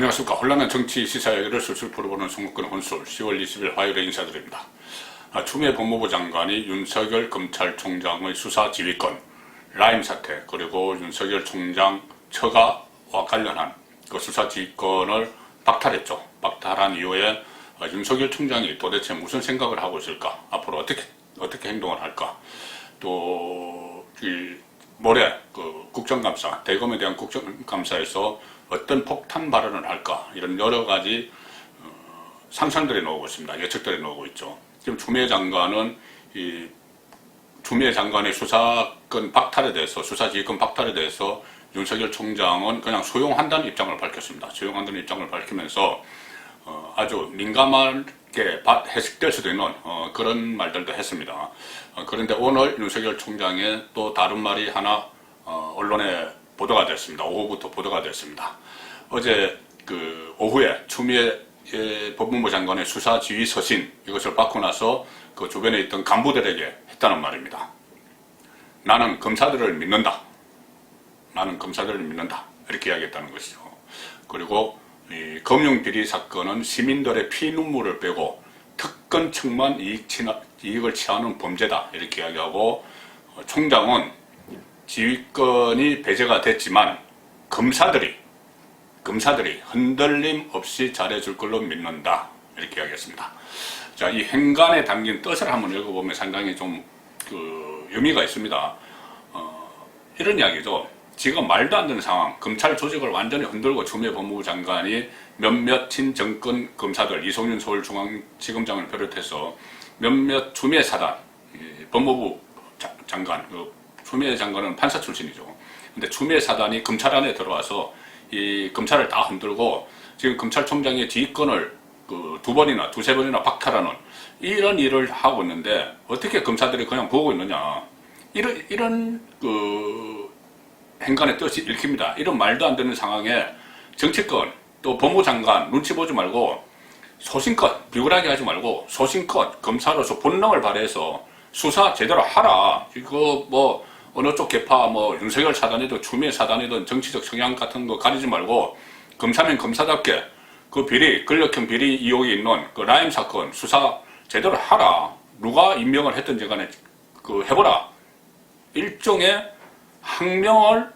안녕하십니까. 혼란한 정치 시사회를 술술 풀어보는 송국근 혼술 10월 20일 화요일에 인사드립니다. 추미애 법무부 장관이 윤석열 검찰총장의 수사 지휘권, 라임 사태, 그리고 윤석열 총장 처가와 관련한 그 수사 지휘권을 박탈했죠. 박탈한 이후에 윤석열 총장이 도대체 무슨 생각을 하고 있을까? 앞으로 어떻게 행동을 할까? 또 모레 그 국정감사, 대검에 대한 국정감사에서 어떤 폭탄 발언을 할까? 이런 여러 가지 상상들이 나오고 있습니다. 예측들이 나오고 있죠. 지금 추미애 장관은 추미애 장관의 수사권 박탈에 대해서, 수사지휘권 박탈에 대해서 윤석열 총장은 그냥 수용한다는 입장을 밝혔습니다. 수용한다는 입장을 밝히면서 아주 민감하게 해석될 수도 있는 그런 말들도 했습니다. 그런데 오늘 윤석열 총장의 또 다른 말이 하나 언론에 보도가 됐습니다. 오후부터 보도가 됐습니다. 어제 그 오후에 추미애 법무부 장관의 수사 지휘 서신 이것을 받고 나서 그 주변에 있던 간부들에게 했다는 말입니다. 나는 검사들을 믿는다. 나는 검사들을 믿는다. 이렇게 이야기했다는 것이죠. 그리고 이 금융비리 사건은 시민들의 피눈물을 빼고 특권층만 이익을 취하는 범죄다. 이렇게 이야기하고 총장은 지휘권이 배제가 됐지만 검사들이 흔들림 없이 잘해줄 걸로 믿는다. 이렇게 이야기했습니다. 자, 이 행간에 담긴 뜻을 한번 읽어보면 상당히 좀 의미가 있습니다. 이런 이야기죠. 지금 말도 안 되는 상황, 검찰 조직을 완전히 흔들고 추미애 법무부 장관이 몇몇 친정권 검사들, 이송윤 서울중앙지검장을 비롯해서 몇몇 추미애 사단, 법무부 장관, 추미애 장관은 판사 출신이죠. 근데 추미애 사단이 검찰 안에 들어와서 이 검찰을 다 흔들고 지금 검찰총장의 지휘권을 두세 번이나 박탈하는 이런 일을 하고 있는데 어떻게 검사들이 그냥 보고 있느냐. 이런 행간의 뜻이 읽힙니다. 이런 말도 안 되는 상황에 정치권 또 법무장관 눈치 보지 말고 소신껏 비굴하게 하지 말고 소신껏 검사로서 본능을 발휘해서 수사 제대로 하라. 이거 뭐 어느 쪽 계파 뭐 윤석열 사단이든 추미애 사단이든 정치적 성향 같은 거 가리지 말고 검사면 검사답게 그 비리, 권력형 비리 의혹이 있는 그 라임 사건 수사 제대로 하라. 누가 임명을 했든지 간에 해보라. 일종의 항명을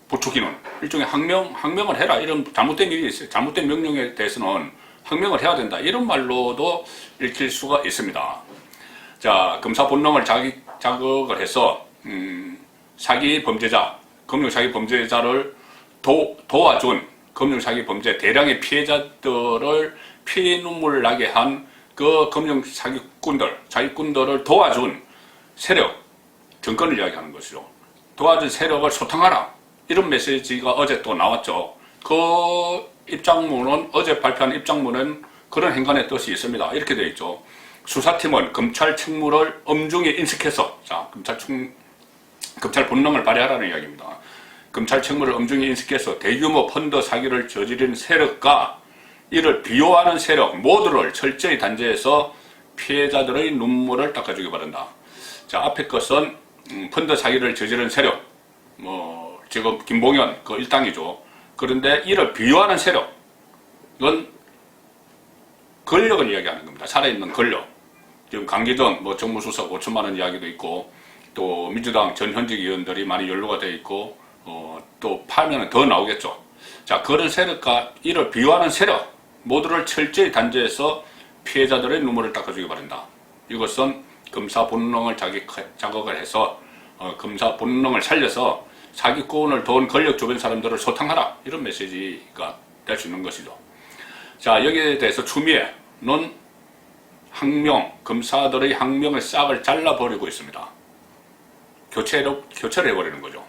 부추기는 일종의 항명을 해라. 이런 잘못된 일이 있어요. 잘못된 명령에 대해서는 항명을 해야 된다. 이런 말로도 읽힐 수가 있습니다. 자, 검사 본능을 자극을 해서 사기 범죄자, 금융사기 범죄자를 도와준 금융사기 범죄 대량의 피해자들을 피눈물 나게 한 그 사기꾼들을 도와준 세력, 정권을 이야기하는 것이죠. 도와준 세력을 소탕하라. 이런 메시지가 어제 또 나왔죠. 그 입장문은, 어제 발표한 입장문은 그런 행간의 뜻이 있습니다. 이렇게 되어 있죠. 수사팀은 검찰 책무를 엄중히 인식해서, 자, 검찰 본능을 발휘하라는 이야기입니다. 검찰 책무를 엄중히 인식해서 대규모 펀드 사기를 저지른 세력과 이를 비호하는 세력 모두를 철저히 단죄해서 피해자들의 눈물을 닦아주기 바란다. 자, 앞에 것은 펀드 사기를 저지른 세력, 지금 김봉현 그 일당이죠. 그런데 이를 비호하는 세력, 이건 권력을 이야기하는 겁니다. 살아있는 권력. 지금 강기정 정무수석 5천만 원 이야기도 있고, 또 민주당 전 현직 의원들이 많이 연루가 되어 있고, 또 팔면은 더 나오겠죠. 자, 그런 세력과 이를 비호하는 세력 모두를 철저히 단죄해서 피해자들의 눈물을 닦아주기 바란다. 이것은 검사 본능을 자극을 해서 검사 본능을 살려서 사기꾼을 도운 권력 주변 사람들을 소탕하라. 이런 메시지가 될 수 있는 것이죠. 자, 여기에 대해서 추미애는 검사들의 항명의 싹을 잘라버리고 있습니다. 교체를 해버리는 거죠.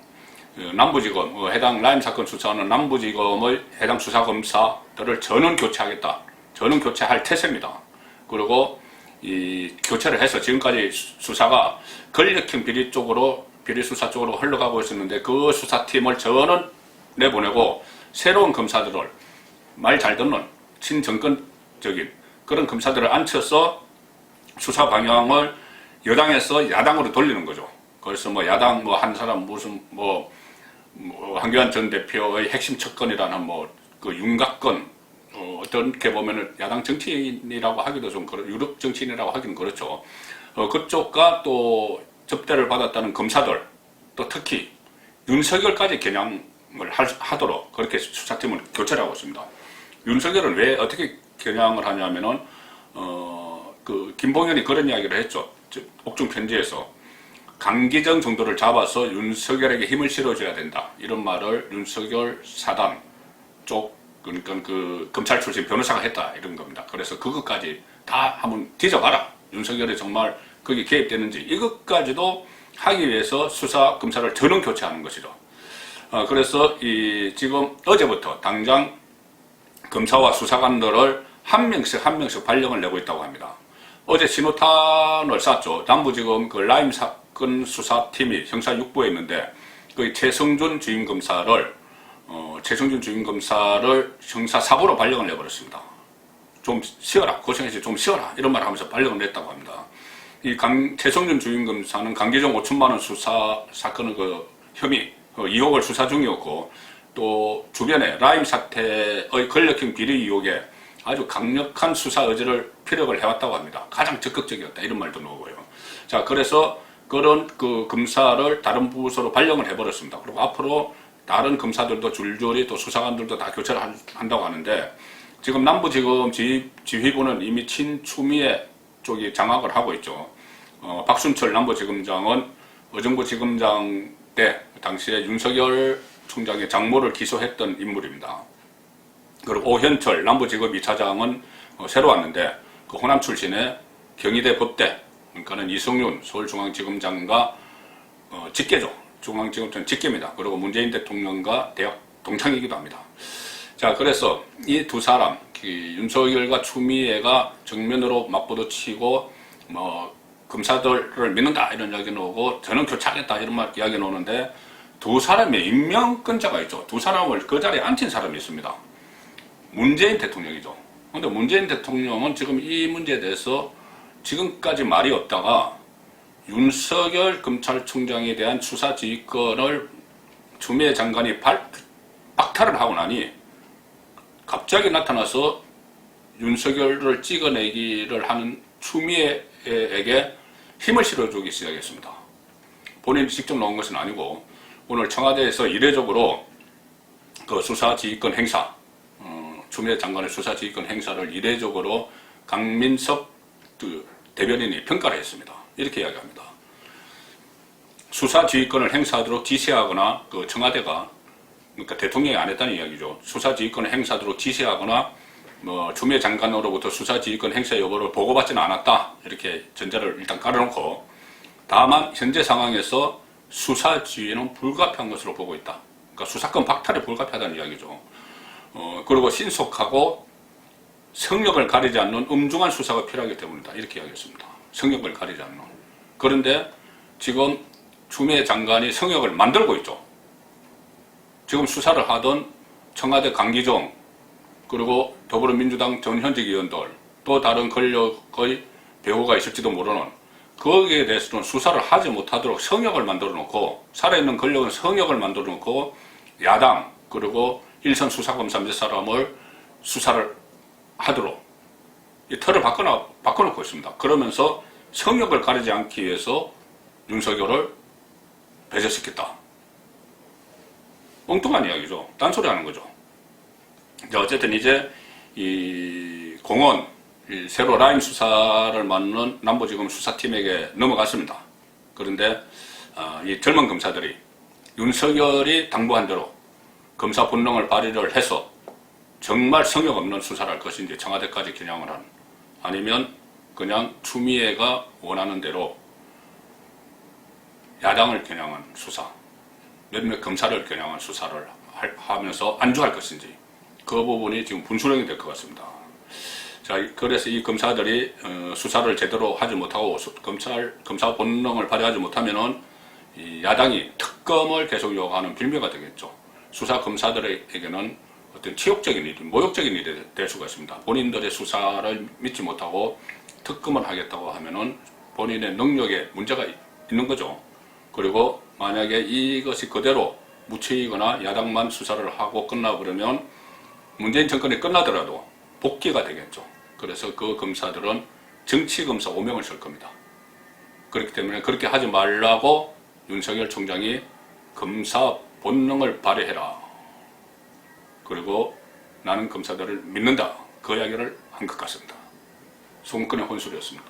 남부지검, 해당 라임 사건 수사하는 남부지검의 해당 수사검사들을 전원 교체하겠다. 전원 교체할 태세입니다. 그리고 이 교체를 해서 지금까지 수사가 권력형 비리 수사 쪽으로 흘러가고 있었는데 그 수사팀을 전원 내보내고 새로운 검사들을 말 잘 듣는 친정권적인 그런 검사들을 앉혀서 수사 방향을 여당에서 야당으로 돌리는 거죠. 그래서 야당 한 사람 무슨 한교안 전 대표의 핵심 척건이라는 그 윤곽근 어떻게 보면은 야당 정치인이라고 하기도 좀 유력 정치인이라고 하기는 그렇죠. 그쪽과 또 접대를 받았다는 검사들, 또 특히 윤석열까지 겨냥을 하도록 그렇게 수사팀을 교체를 하고 있습니다. 윤석열은 왜 어떻게 겨냥을 하냐면은 그 김봉현이 그런 이야기를 했죠. 옥중 편지에서 강기정 정도를 잡아서 윤석열에게 힘을 실어줘야 된다. 이런 말을 윤석열 사단 쪽, 그러니까 그 검찰 출신 변호사가 했다. 이런 겁니다. 그래서 그것까지 다 한번 뒤져봐라. 윤석열이 정말 거기 개입되는지 이것까지도 하기 위해서 수사 검사를 전원 교체하는 것이죠. 그래서 지금 어제부터 당장 검사와 수사관들을 한 명씩 발령을 내고 있다고 합니다. 어제 신호탄을 쐈죠. 남부지검 그 라임 사건 수사팀이 형사 6부에 있는데 그 최성준 주임검사를 형사 4부로 발령을 내버렸습니다. 좀 쉬어라, 고생해서 좀 쉬어라 이런 말을 하면서 발령을 냈다고 합니다. 최성준 주임검사는 강기정 5천만원 수사 사건의 그 혐의, 의혹을 수사 중이었고 또 주변에 라임 사태의 권력형 비리 의혹에 아주 강력한 수사 의지를 피력을 해왔다고 합니다. 가장 적극적이었다 이런 말도 나오고요. 자, 그래서 그런 그 검사를 다른 부서로 발령을 해버렸습니다. 그리고 앞으로 다른 검사들도 줄줄이 또 수사관들도 다 교체를 한다고 하는데 지금 남부지검 지휘부는 이미 친추미애 쪽이 장악을 하고 있죠. 박순철 남부지검장은 의정부 지검장 때 당시에 윤석열 총장의 장모를 기소했던 인물입니다. 그리고 오현철 남부지검 2차장은 새로 왔는데 그 호남 출신의 경희대 법대, 그러니까는 이성윤 서울중앙지검장과 직계죠. 중앙지검장 직계입니다. 그리고 문재인 대통령과 대학 동창이기도 합니다. 자, 그래서 이 두 사람, 윤석열과 추미애가 정면으로 맞부딪히고 검사들을 믿는다 이런 이야기 나오고 저는 교체하겠다 이런 말 이야기 나오는데 두 사람의 임명권자가 있죠. 두 사람을 그 자리에 앉힌 사람이 있습니다. 문재인 대통령이죠. 근데 문재인 대통령은 지금 이 문제에 대해서 지금까지 말이 없다가 윤석열 검찰총장에 대한 수사 지휘권을 추미애 장관이 박탈을 하고 나니 갑자기 나타나서 윤석열을 찍어내기를 하는 추미애에게 힘을 실어주기 시작했습니다. 본인이 직접 나온 것은 아니고 오늘 청와대에서 이례적으로 그 수사지휘권 행사, 추미애 장관의 수사지휘권 행사를 이례적으로 강민석 대변인이 평가를 했습니다. 이렇게 이야기합니다. 수사지휘권을 행사하도록 지시하거나 그 청와대가 그러니까 대통령이 안 했다는 이야기죠. 수사지휘권을 행사하도록 지시하거나 추미애 장관으로부터 수사지휘권 행사 여부를 보고받지는 않았다. 이렇게 전제를 일단 깔아놓고 다만 현재 상황에서 수사지휘는 불가피한 것으로 보고 있다. 그러니까 수사권 박탈이 불가피하다는 이야기죠. 그리고 신속하고 성역을 가리지 않는 엄중한 수사가 필요하기 때문이다. 이렇게 이야기했습니다. 성역을 가리지 않는. 그런데 지금 추미애 장관이 성역을 만들고 있죠. 지금 수사를 하던 청와대 강기정 그리고 더불어민주당 전현직 의원들 또 다른 권력의 배후가 있을지도 모르는 거기에 대해서는 수사를 하지 못하도록 성역을 만들어 놓고 살아있는 권력은 성역을 만들어 놓고 야당 그리고 일선 수사검사 몇 사람을 수사를 하도록 이 틀을 바꿔놓고 있습니다. 그러면서 성역을 가리지 않기 위해서 윤석열을 배제시켰다. 엉뚱한 이야기죠. 딴소리 하는 거죠. 어쨌든 이제 이 공원 새로 라임 수사를 맡는 남부지검 수사팀에게 넘어갔습니다. 그런데 이 젊은 검사들이 윤석열이 당부한 대로 검사 본능을 발휘를 해서 정말 성역 없는 수사를 할 것인지 청와대까지 겨냥을 하는 아니면 그냥 추미애가 원하는 대로 야당을 겨냥한 수사 몇몇 검사를 겨냥한 수사를 하면서 안주할 것인지 그 부분이 지금 분수령이 될 것 같습니다. 자, 그래서 이 검사들이 수사를 제대로 하지 못하고 검사 본능을 발휘하지 못하면은 이 야당이 특검을 계속 요구하는 빌미가 되겠죠. 수사 검사들에게는 어떤 치욕적인 일, 모욕적인 일이 될 수가 있습니다. 본인들의 수사를 믿지 못하고 특검을 하겠다고 하면은 본인의 능력에 문제가 있는 거죠. 그리고 만약에 이것이 그대로 묻히거나 야당만 수사를 하고 끝나버리면 문재인 정권이 끝나더라도 복귀가 되겠죠. 그래서 그 검사들은 정치검사 오명을 쓸 겁니다. 그렇기 때문에 그렇게 하지 말라고 윤석열 총장이 검사 본능을 발휘해라. 그리고 나는 검사들을 믿는다. 그 이야기를 한 것 같습니다. 송근의 혼술이었습니다.